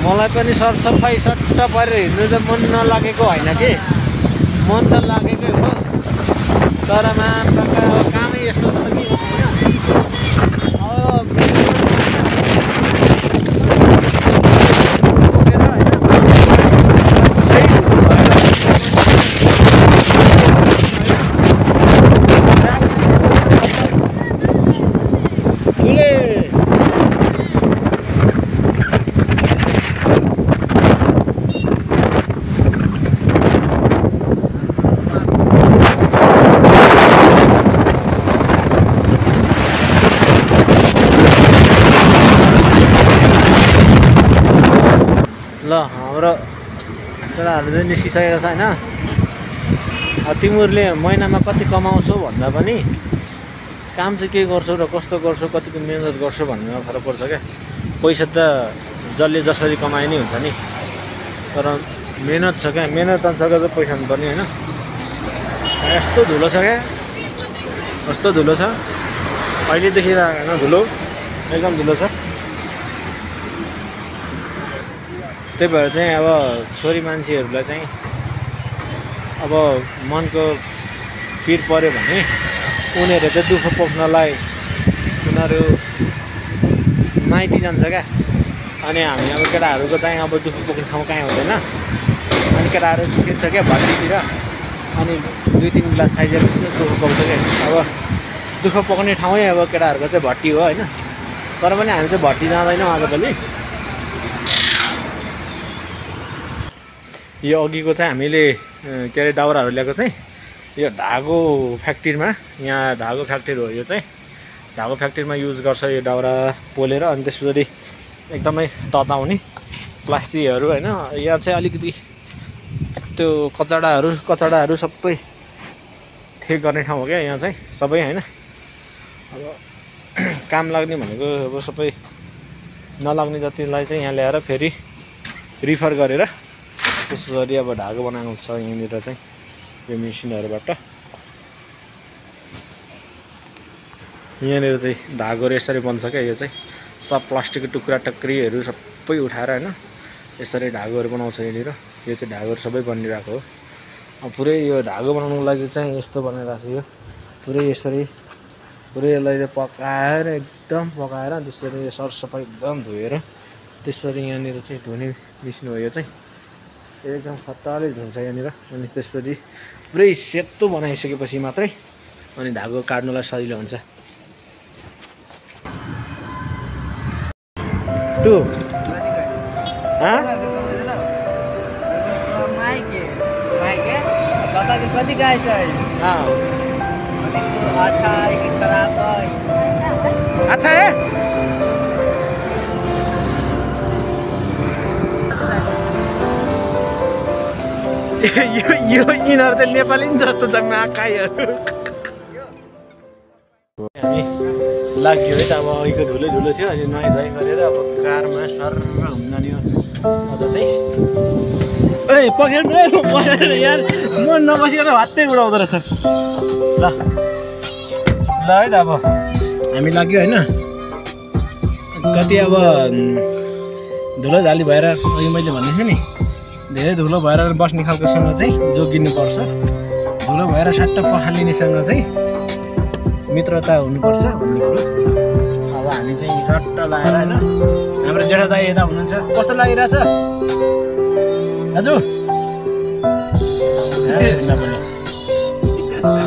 मलाई पनि सरसफाइ सट्ट परेर हिँड्नु त मन नलागेको होइन कि मन त लागेकै हो तर कामै यस्तो छ कि ल हाम्रो केटाहरू चाहिँ निस्किसकेको छ होइन। तिमीहरूले महिनामा कति कमाउँछौ भन्दा पनि काम चाहिँ के गर्छौ र कस्तो गर्छौ कतिको मेहनत गर्छौ भन्नेमा फरक पर्छ क्या। पैसा त जसले जसरी कमाए नि हुन्छ नि तर मेहनत छ क्या। मेहनत अनुसारको चाहिँ पैसा हुनुपर्ने होइन। यस्तो धुलो छ क्या कस्तो धुलो छ अहिले देखिरहेको होइन धुलो एकदम धुलो छ। त्यही भएर चाहिँ अब छोरी मान्छेहरूलाई चाहिँ अब मनको पिर पर्यो भने उनीहरू चाहिँ दुःख पोख्नलाई उनीहरू माइती जान्छ क्या। अनि हामी अब केटाहरूको चाहिँ अब दुःख पोख्ने ठाउँ कहीँ हुँदैन। अनि केटाहरू छिर्छ क्या भट्टीतिर अनि 2-3 गिलास खाइसकेपछि दुःख पोख्छ क्या। अब दुःख पोख्ने ठाउँै अब केटाहरूको चाहिँ भट्टी हो होइन। तर पनि हामी चाहिँ भट्टी जाँदैनौँ आजभोलि। यो अघिको चाहिँ हामीले के अरे दाउराहरू ल्याएको चाहिँ यो धागो फ्याक्ट्रीमा यहाँ धागो फ्याक्ट्री हो यो चाहिँ। धागो फ्याक्ट्रीमा युज गर्छ यो दाउरा पोलेर अनि त्यसपछि एकदमै तताउने प्लास्टिकहरू होइन। यहाँ चाहिँ अलिकति त्यो कचडाहरू सबै ठिक गर्ने ठाउँ हो क्या यहाँ चाहिँ सबै होइन। अब काम लाग्ने भनेको अब सबै नलाग्ने जतिलाई चाहिँ यहाँ ल्याएर फेरि रिफर गरेर त्यसरी अब धागो बनाएको छ यहाँनिर चाहिँ यो मेसिनहरूबाट। यहाँनिर चाहिँ धागोहरू यसरी बन्छ क्या। यो चाहिँ सब प्लास्टिकको टुक्रा टक्रीहरू सबै उठाएर होइन यसरी धागोहरू बनाउँछ यहाँनिर। यो चाहिँ धागोहरू सबै बनिरहेको हो। अब पुरै यो धागो बनाउनुको लागि चाहिँ यस्तो बनाइरहेको छ यो पुरै यसरी पुरै यसलाई पकाएर एकदम पकाएर त्यसरी सरसफाइ एकदम धोएर त्यसरी यहाँनिर चाहिँ धुने मेसिन हो यो चाहिँ। एकदम खतरले धुन्छ यहाँनिर। अनि त्यसपछि पुरै सेतो बनाइसकेपछि मात्रै अनि धागो काट्नुलाई सजिलो हुन्छ। तु कति गाय छ अच्छा है यो यिनीहरू त नेपाली नि जस्तो छ महाकाईहरू। हामी लाग्यो है त अब अघिको धुलो थियो अनि नुहाइ धुवाइ गरेर अब कारमा सर घुम्न नि अझ चाहिँ ए पखेर यार म नबसिकन भात्तै उडाउँदो रहेछ। ल है त अब हामी लाग्यो होइन। कति अब धुलो झाली भएर अघि मैले भनेको थिएँ नि धेरै धुलो भएर बस्ने खालकोसँग चाहिँ जोगिनुपर्छ। धुलो भएर सट्ट पखालिनेसँग चाहिँ मित्रता हुनुपर्छ भन्ने कुरो। अब हामी चाहिँ सट्ट लगाएर होइन हाम्रो जेठा दाइ यता हुनुहुन्छ। कस्तो लागिरहेछ दाजु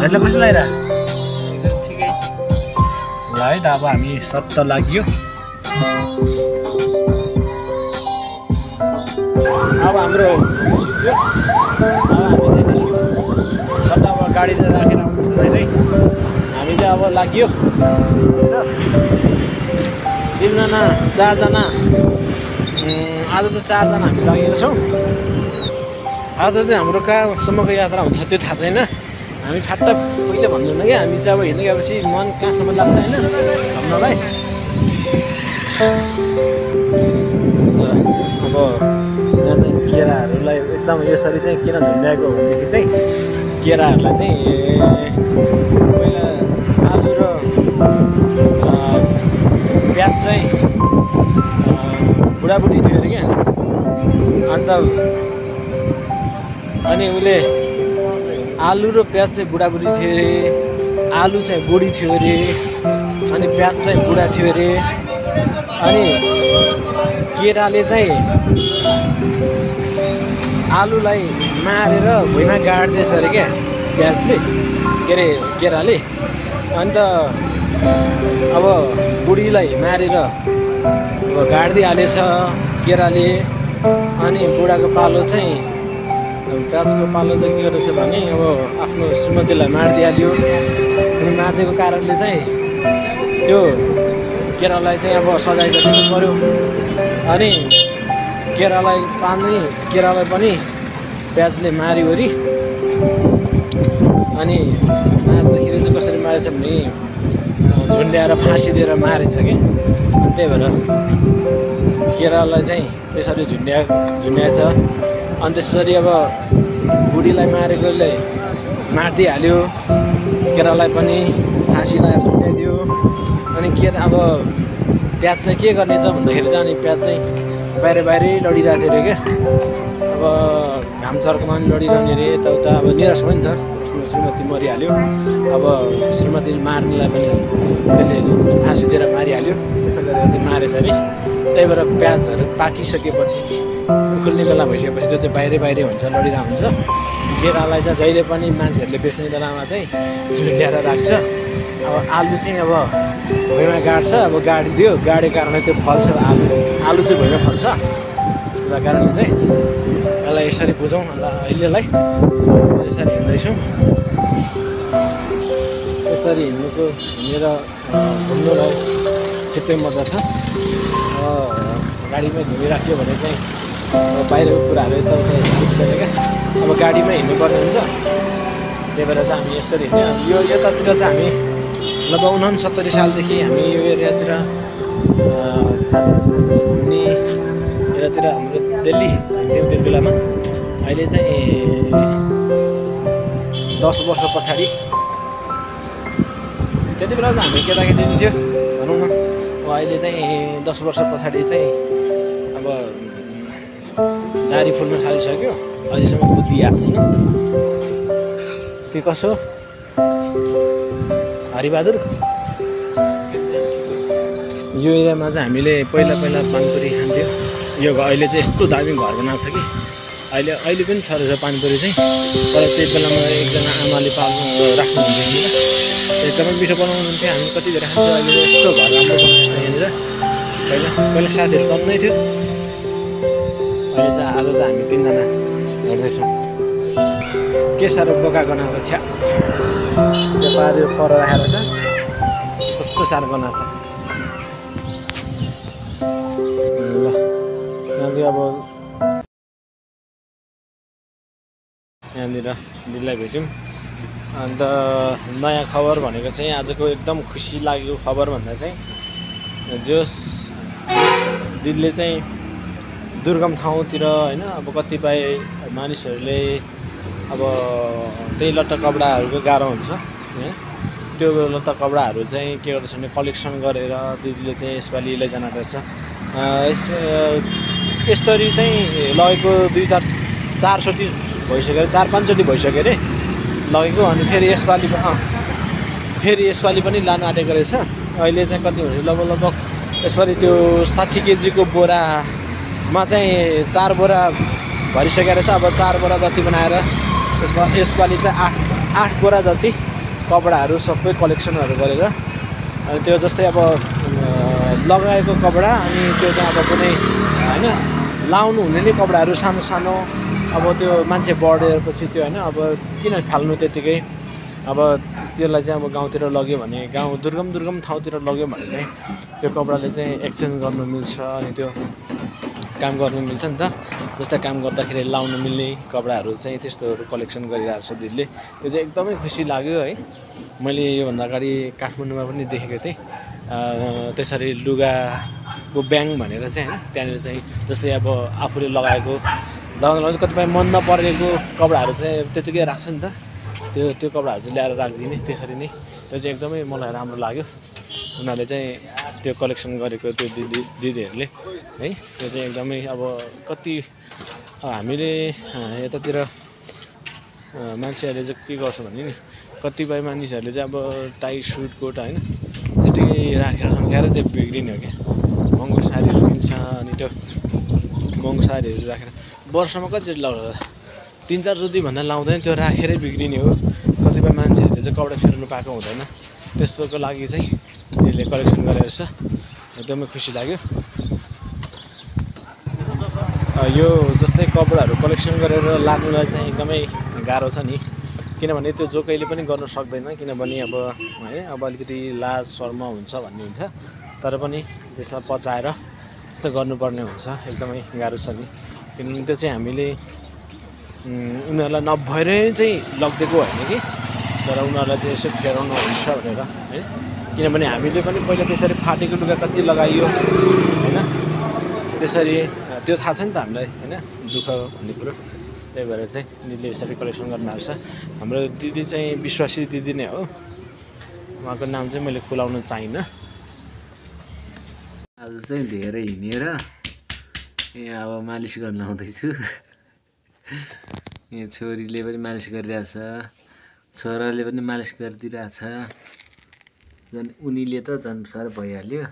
हेर्ला कस्तो लागिरह ठिकै ल है त अब हामी सट्ट लाग्यो। अब हाम्रो अब गाडी चाहिँ राखेर आउनुपर्छ चाहिँ हामी चाहिँ अब लाग्यो 3 जना 4 जना आज त 4 जना हामी लागेको छौँ। आज चाहिँ हाम्रो कहाँसम्मको यात्रा हुन्छ त्यो थाहा छैन। हामी फाट्ट पहिले भन्दैनौँ क्या। हामी चाहिँ अब हिँड्दै गएपछि मन कहाँसम्म लाग्छ होइन घुम्नलाई। अब यहाँ चाहिँ केराहरूलाई एकदम यसरी चाहिँ किन झुन्ड्याएको भनेदेखि चाहिँ केराहरूलाई चाहिँ पहिला आलु र प्याज चाहिँ बुढाबुढी थियो अरे क्या अन्त अनि उसले आलु र प्याज चाहिँ बुढाबुढी थियो अरे, आलु चाहिँ बुढी थियो अरे, अनि प्याज चाहिँ बुढा थियो अरे, अनि केराले चाहिँ आलुलाई मारेर भुइँमा गाड्दैछ अरे क्या प्याजले, के अरे केराले। अन्त अब बुढीलाई मारेर अब गाडिदिइहालेछ केराले। अनि बुढाको पालो चाहिँ प्याजको पालो चाहिँ के गरेछ भने अब आफ्नो श्रीमतीलाई मारिदिइहाल्यो। अनि मारिदिएको कारणले चाहिँ त्यो केरालाई चाहिँ अब सजाय त दिनु पऱ्यो। अनि केरालाई पनि प्याजले मारिवरी। अनि मार्दाखेरि चाहिँ कसरी मारेछ भने झुन्ड्याएर फाँसी दिएर मारेछ कि। अनि त्यही भएर केरालाई चाहिँ त्यसरी झुन्ड्याएछ। अनि त्यसपछि अब बुढीलाई मारेकोले मारिदिइहाल्यो, केरालाई पनि फाँसी लगाएर झुन्ड्याइदियो। अनि केरा अब प्याज चाहिँ के गर्ने त भन्दाखेरि चाहिँ अनि प्याज चाहिँ बाहिरै लडिरहेको थियो अरे क्या। अब घाम चर्कोमा पनि लडिरहने अरे, यताउता। अब निराश भयो नि त, श्रीमती मरिहाल्यो। अब श्रीमती मार्नेलाई पनि त्यसले फाँसी दिएर मारिहाल्यो। त्यसो गरेर चाहिँ मारेछ अरे। त्यही भएर प्याजहरू पाकिसकेपछि उखुल्ने बेला भइसकेपछि त्यो चाहिँ बाहिरै हुन्छ, लडिरहेको हुन्छ। केरालाई चाहिँ जहिले पनि मान्छेहरूले बेच्ने बेलामा चाहिँ झुन्ड्याएर राख्छ। अब आलु चाहिँ अब भुइँमा गाड्छ, अब गाडिदियो, गाडेको कारणले त्यो फल्छ। आलु चाहिँ भुइँमा फल्छ। त्यो कारणले चाहिँ यसलाई यसरी बुझौँ। अन्त अहिलेलाई यसरी हिँड्दैछौँ। यसरी हिँडेर घुम्नुलाई छिट्टै मजा छ। गाडीमै घुमिराख्यो भने चाहिँ बाहिरको कुराहरू यताउता हेर्दैन क्या। अब गाडीमै हिँड्नुपर्ने हुन्छ। त्यही भएर चाहिँ हामी यसरी हिँड्यो। यतातिर चाहिँ हामी लगभग 69 सालदेखि हामी यो एरियातिर घुम्ने, यतातिर हाम्रो दिल्ली हिँड्थ्यौँ त्यो बेलामा। अहिले चाहिँ 10 वर्ष पछाडि, त्यति बेला चाहिँ हामी केटाकेटी थियो भनौँ न। अहिले चाहिँ 10 वर्ष पछाडि चाहिँ अब दारी फुल्न थालिसक्यो। अहिलेसम्म बुद्धि आएको छैन के कसो। हरिबहादुर, यो एरियामा चाहिँ हामीले पहिला पानीपुरी खान्थ्यो। यो अहिले चाहिँ यस्तो दामी घर बनाएको छ कि अहिले पनि छ रहेछ पानीपुरी चाहिँ। तर त्यही बेलामा एकजना आमाले राख्नुहुन्थ्यो यहाँनिर, एकदमै मिठो बनाउनुहुन्थ्यो। हामी कति धेरै खान्थ्यौँ। अहिले यस्तो घर राम्रो बनाएको छ यहाँनिर। पहिला साथीहरू कम नै थियो। अहिले चाहिँ आज चाहिँ हामी 3 जना हेर्दैछौँ। के साह्रो बोका गनाएको छ, त्यो पाऱ्यो पर राखेर छ, कस्तो साह्रो गनाएको छ। ल यहाँ चाहिँ अब यहाँनिर दिदीलाई भेट्यौँ। अन्त नयाँ खबर भनेको चाहिँ आजको एकदम खुसी लागेको खबर भन्दा चाहिँ जोस दिदीले चाहिँ दुर्गम ठाउँतिर होइन, अब कतिपय मानिसहरूले अब त्यही लत्ता कपडाहरूको गाह्रो हुन्छ होइन, त्यो लत्ता कपडाहरू चाहिँ के गर्दैछ भने कलेक्सन गरेर दिदीले चाहिँ यसपालि लैजान रहेछ। यसरी चाहिँ लगेको 430 भइसक्यो, 4-5 चोटि भइसक्यो अरे लगेको। अनि फेरि यसपालि पनि लान आँटेको रहेछ। अहिले चाहिँ कति भने लगभग यसपालि त्यो 60 केजीको बोरामा चाहिँ 4 बोरा भरिसकेको रहेछ। अब 4 बोरा जति बनाएर यसपालि चाहिँ 8 बोरा जति कपडाहरू सबै कलेक्सनहरू गरेर, अनि त्यो जस्तै अब लगाएको कपडा अनि त्यो चाहिँ अब कुनै होइन लाउनु हुने नै कपडाहरू सानो सानो, अब त्यो मान्छे बढेपछि त्यो होइन अब किन फाल्नु त्यतिकै। अब त्यसलाई चाहिँ अब गाउँतिर लग्यो भने, गाउँ दुर्गम ठाउँतिर लग्यो भने चाहिँ त्यो कपडाले चाहिँ एक्सचेन्ज गर्नु मिल्छ। अनि त्यो काम गर्नु मिल्छ नि त। जस्तै काम गर्दाखेरि लाउनु मिल्ने कपडाहरू चाहिँ त्यस्तोहरू कलेक्सन गरिरहेको छ दिदीले। त्यो चाहिँ एकदमै खुसी लाग्यो है। मैले योभन्दा अगाडि काठमाडौँमा पनि देखेको थिएँ त्यसरी लुगाको ब्याङ भनेर चाहिँ होइन, त्यहाँनिर चाहिँ जस्तै अब आफूले लगाएको कतिपय मन नपरेको कपडाहरू चाहिँ त्यतिकै राख्छ नि त। त्यो कपडाहरू चाहिँ ल्याएर राखिदिने त्यसरी नै। त्यो चाहिँ एकदमै मलाई राम्रो लाग्यो। उनीहरूले चाहिँ त्यो कलेक्सन गरेको त्यो दिदीहरूले है। त्यो चाहिँ एकदमै अब कति हामीले यतातिर मान्छेहरूले चाहिँ के गर्छ भने नि कतिपय मानिसहरूले चाहिँ अब टाई सुट कोट होइन त्यतिकै राखेर सन्काएर त्यो बिग्रिने हो क्या। महँगो साडीहरू किन्छ अनि त्यो महँगो साडीहरू राखेर वर्षमा कतिचोटि लाउँछ 3-4 चोटि भन्दा लाउँदैन त्यो राखेरै बिग्रिने हो। कतिपय मान्छेहरूले चाहिँ कपडा फेर्नु पाएको हुँदैन त्यस्तोको लागि चाहिँ यसले कलेक्सन गरेको छ एकदमै खुसी लाग्यो। यो जस्तै कपडाहरू कलेक्सन गरेर लाग्नुलाई चाहिँ एकदमै गाह्रो छ नि किनभने त्यो जो कहिले पनि गर्न सक्दैन किनभने अब है अब अलिकति लाज शर्म हुन्छ भन्ने हुन्छ तर पनि त्यसलाई पचाएर त्यस्तो गर्नुपर्ने हुन्छ एकदमै गाह्रो छ नि किनभने त्यो चाहिँ हामीले उनीहरूलाई नभएरै चाहिँ लगिदिएको होइन कि तर उनीहरूलाई चाहिँ यसो फेराउनु हुन्छ भनेर है किनभने हामीले पनि पहिला त्यसरी फाटेको लुगा कति लगाइयो होइन त्यसरी त्यो थाहा छ नि त हामीलाई होइन दुःख भन्ने कुरो त्यही भएर चाहिँ दिदीले यसरी कलेक्सन गर्न आएको छ। हाम्रो दिदी चाहिँ विश्वासी दिदी नै हो उहाँको नाम चाहिँ मैले खुलाउन चाहिनँ। आज चाहिँ धेरै हिँडेर यहाँ अब मालिस गर्न आउँदैछु। यहाँ छोरीले पनि मालिस गरिरहेछ छोराले पनि मालिस गरिदिइरहेछ झन् उनीले त झन् साह्रो भइहाल्यो।